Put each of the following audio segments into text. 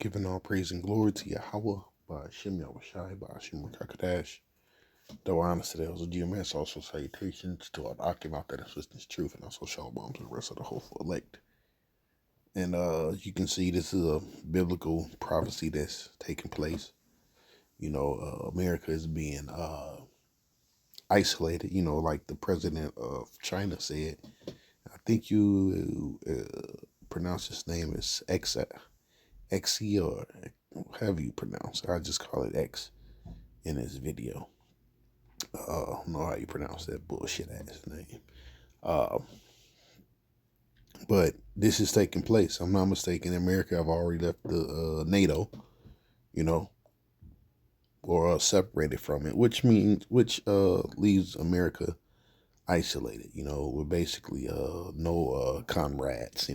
Giving all praise and glory to Yahweh by Hashem Yahushai by Hashem Rakakadash. Though honest today was a GMS, also salutations to our Akim out there that's listening to truth, and also shalom to the rest of the hopeful elect. And you can see this is a biblical prophecy that's taking place. America is being isolated, like the president of China said. I think you pronounce his name as Xe or however you pronounce it. I just call it X in this video. I don't know how you pronounce that bullshit ass name. Uh, but this is taking place. I'm not mistaken. America have already left the NATO, or separated from it, which leaves America isolated. With basically no comrades.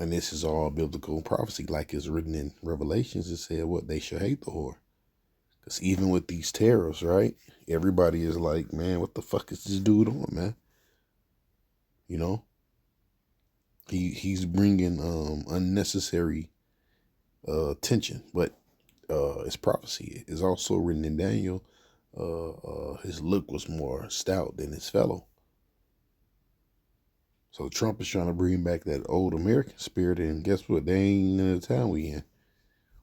And this is all biblical prophecy, like it's written in Revelations. It said what they should hate the whore. Because even with these tariffs, right? Everybody is like, man, what the fuck is this dude on, man? He's bringing unnecessary tension, but his prophecy is also written in Daniel. His look was more stout than his fellow. So Trump is trying to bring back that old American spirit, and guess what? They ain't in the time we in.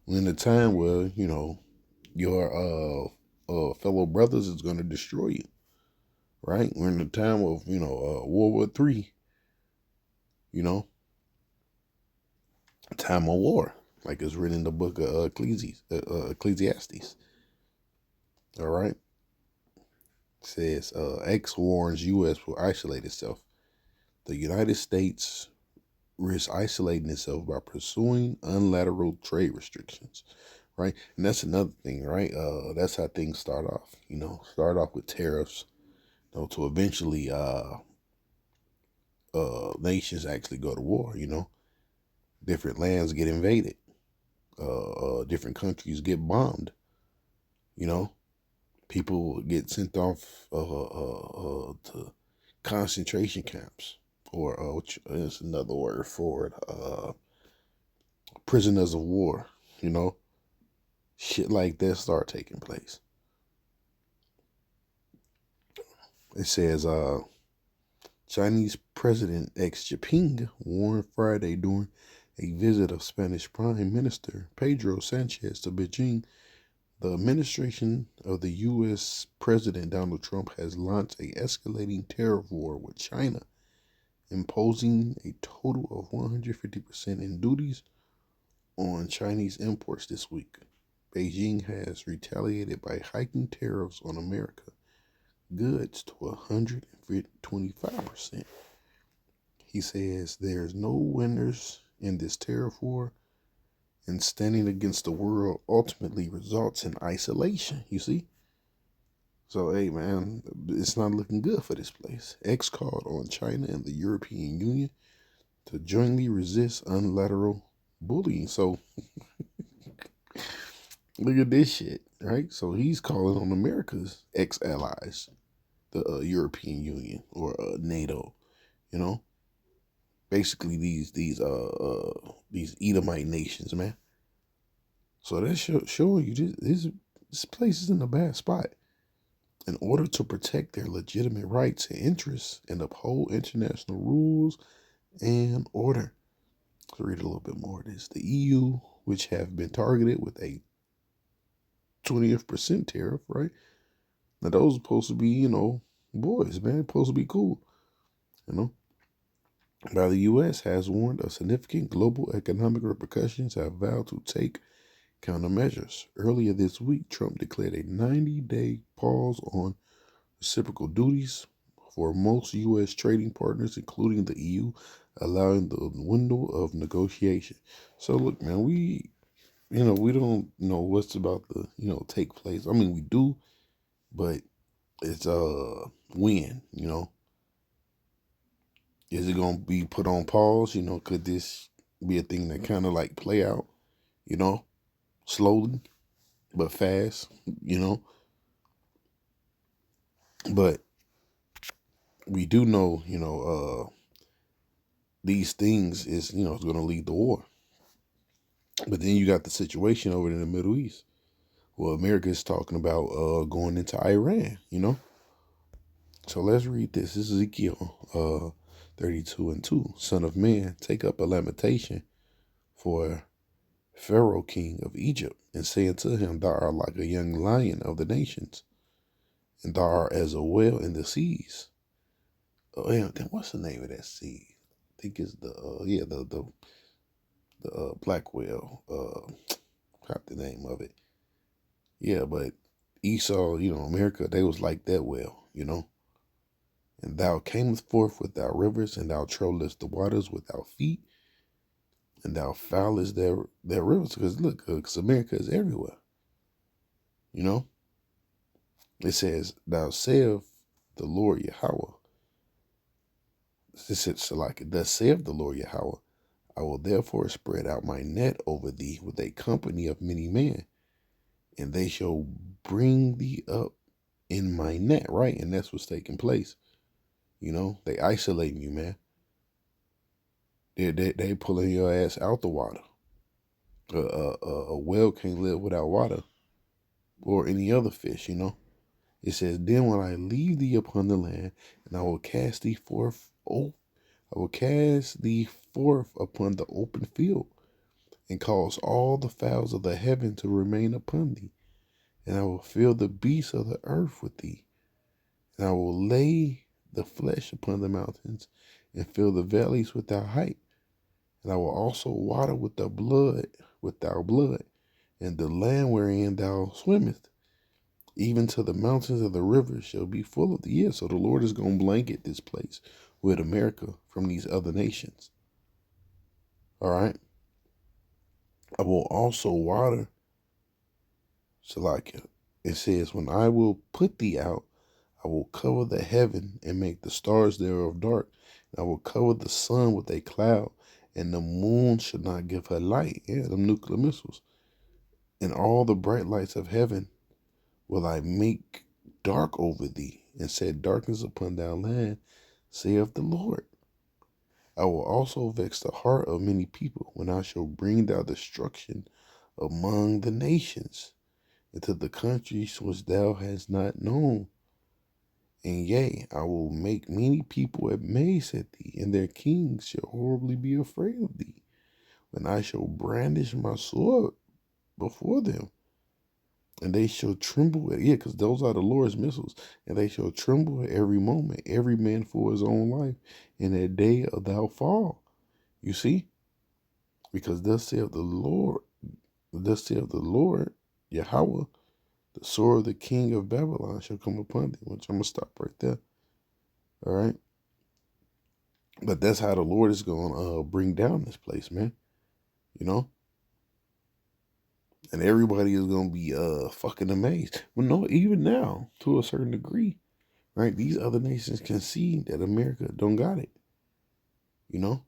We're in a time where, your fellow brothers is going to destroy you, right? We're in a time of, World War III, time of war, like it's written in the book of Ecclesiastes. All right. It says, X warns U.S. will isolate itself. The United States risks isolating itself by pursuing unilateral trade restrictions, right? And that's another thing, right? That's how things start off, start off with tariffs, to eventually nations actually go to war, different lands get invaded, different countries get bombed, people get sent off to concentration camps, or which is another word for it, prisoners of war, shit like that start taking place. It says, Chinese President Xi Jinping warned Friday during a visit of Spanish Prime Minister Pedro Sanchez to Beijing. The administration of the U.S. President Donald Trump has launched a escalating tariff war with China, imposing a total of 150% in duties on Chinese imports this week. Beijing has retaliated by hiking tariffs on America goods to 125%. He says there's no winners in this tariff war, and standing against the world ultimately results in isolation, you see? So, hey, man, it's not looking good for this place. X called on China and the European Union to jointly resist unilateral bullying. So, look at this shit, right? So he's calling on America's ex-allies, the European Union or NATO, basically these Edomite nations, man. So that's showing you this place is in a bad spot. In order to protect their legitimate rights and interests and uphold international rules and order. Let's read a little bit more of this. The EU, which have been targeted with a 20% tariff, right? Now those are supposed to be, boys, man, supposed to be cool, By the U.S. has warned of significant global economic repercussions, have vowed to take countermeasures. Earlier this week, Trump declared a 90-day pause on reciprocal duties for most U.S. trading partners, including the EU, allowing the window of negotiation. So look, man, we don't know what's about to, take place. I mean, we do, but it's when, is it gonna be put on pause? Could this be a thing that kind of like play out, slowly but fast, But we do know, these things is, it's gonna lead to war. But then you got the situation over in the Middle East. Well, America is talking about going into Iran, you know? So let's read this. This is Ezekiel 32:2. Son of man, take up a lamentation for Pharaoh, king of Egypt, and say unto him, Thou art like a young lion of the nations, and thou art as a whale in the seas. Oh, yeah, then what's the name of that sea? I think it's the black whale. Forgot the name of it. Yeah, but Esau, America, they was like that whale. And thou camest forth without rivers, and thou trollest the waters without feet, and thou foulest their rivers. Because look, because America is everywhere. You know, it says, "Thou saith the Lord Yahweh." This is like, thus saith the Lord Yahweh, I will therefore spread out my net over thee with a company of many men, and they shall bring thee up in my net, right? And that's what's taking place. They isolating you, man. They pulling your ass out the water. A whale can't live without water, or any other fish. It says, then when I leave thee upon the land, and I will cast thee forth, I will cast thee forth upon the open field, and cause all the fowls of the heaven to remain upon thee. And I will fill the beasts of the earth with thee. And I will lay the flesh upon the mountains, and fill the valleys with thy height. And I will also water with thy blood, and the land wherein thou swimmest, even to the mountains of the rivers shall be full of thee. Yeah, so the Lord is going to blanket this place with America from these other nations. All right. I will also water, so like it says, when I will put thee out, I will cover the heaven and make the stars thereof dark. And I will cover the sun with a cloud, and the moon shall not give her light. Yeah, them nuclear missiles. And all the bright lights of heaven will I make dark over thee, and set darkness upon thy land, saith the Lord. I will also vex the heart of many people, when I shall bring thou destruction among the nations, into the countries which thou hast not known. And yea, I will make many people amazed at thee, and their kings shall horribly be afraid of thee, when I shall brandish my sword before them. And they shall tremble because those are the Lord's missiles, and they shall tremble at every moment, every man for his own life, in that day of thou fall. You see? Because thus saith the Lord, Yahweh, the sword of the king of Babylon shall come upon thee, which I'm going to stop right there. All right? But that's how the Lord is going to bring down this place, man. And everybody is going to be fucking amazed. Well, no, even now, to a certain degree, right? These other nations can see that America don't got it, and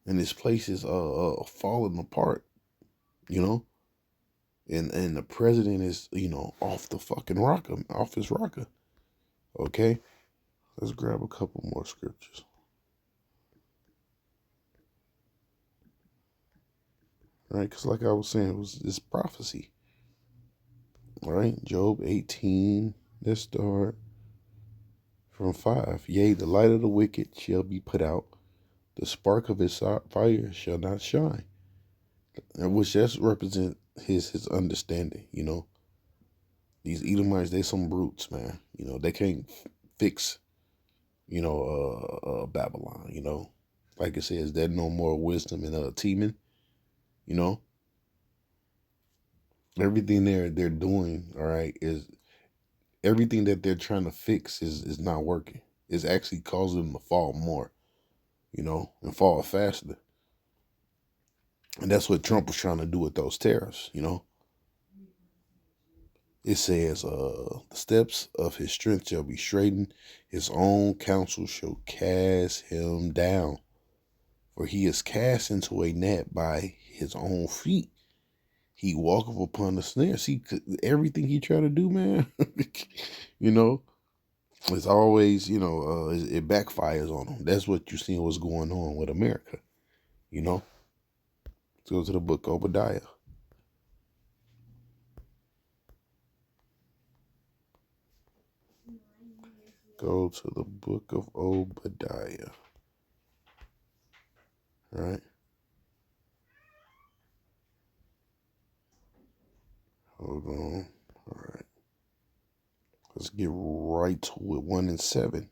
this place is falling apart, and the president is, off the fucking rocker, off his rocker. Okay, let's grab a couple more scriptures. Right, because like I was saying, it's prophecy. All right, Job 18. Let's start from 5. Yea, the light of the wicked shall be put out, the spark of his fire shall not shine. Which just represent his understanding. These Edomites, they some brutes, man. They can't fix, Babylon. Like it says, there's no more wisdom in Teman. Everything they're doing, all right, is everything that they're trying to fix is not working. It's actually causing them to fall more, and fall faster. And that's what Trump was trying to do with those tariffs. It says, the steps of his strength shall be straightened, his own counsel shall cast him down. For he is cast into a net by his own feet. He walketh upon the snare. See, everything he try to do, man, it's always, it backfires on him. That's what you're seeing what's going on with America, Let's go to the book of Obadiah. Go to the book of Obadiah. Right? Hold on. All right. Let's get right to it. 1 and 7.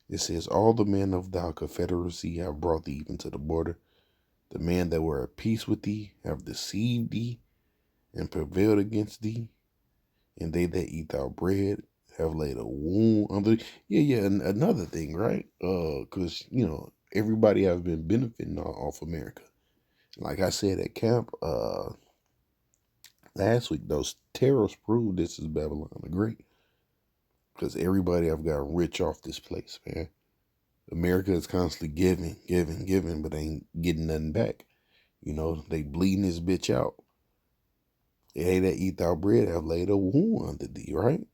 It says, all the men of thy confederacy have brought thee even to the border. The men that were at peace with thee have deceived thee and prevailed against thee. And they that eat thy bread have laid a wound under thee. Yeah, and another thing, right? Because, everybody have been benefiting off America. Like I said at camp, last week, those terrorists proved this is Babylon the Great. Because everybody have gotten rich off this place, man. America is constantly giving, but ain't getting nothing back. They bleeding this bitch out. They that eat thy bread have laid a wound under thee, right?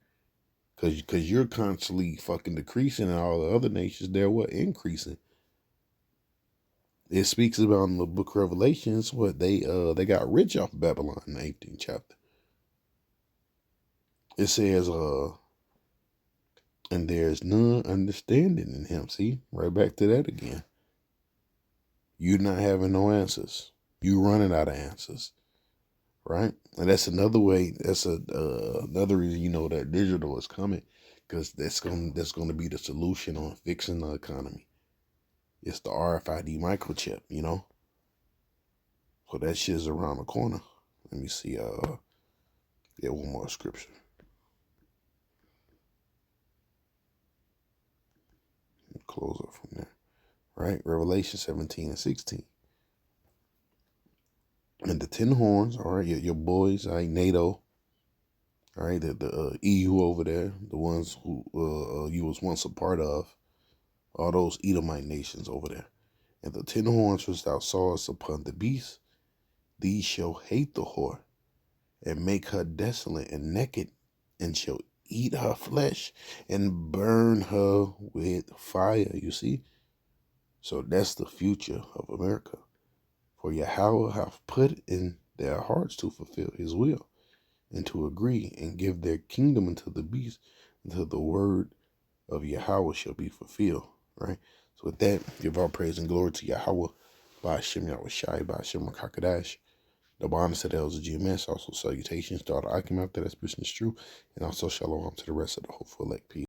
Because you're constantly fucking decreasing, and all the other nations there what increasing. It speaks about in the book of Revelations what they got rich off Babylon in the 18th chapter. It says and there's none understanding in him. See, right back to that again. You not having no answers. You running out of answers, right? And that's another way. That's another reason that digital is coming, because that's going to be the solution on fixing the economy. It's the RFID microchip, So that shit's around the corner. Let me see. One more scripture. Close up from there. Right? Revelation 17 and 16. And the 10 horns, all right, your boys, all right, NATO, all right, the EU over there, the ones who you was once a part of, all those Edomite nations over there. And the 10 horns which thou sawest upon the beast, these shall hate the whore, and make her desolate and naked, and shall eat her flesh, and burn her with fire, you see? So that's the future of America. For Yahweh hath put in their hearts to fulfill his will, and to agree and give their kingdom unto the beast, until the word of Yahweh shall be fulfilled. Right? So with that, give all praise and glory to Yahweh, by Hashem Yahweh Shai, by Hashem Rakakadash. The bonus to the elders of GMS, also salutations to all the Akim out there that's preaching is true, and also shalom to the rest of the hopeful elect people.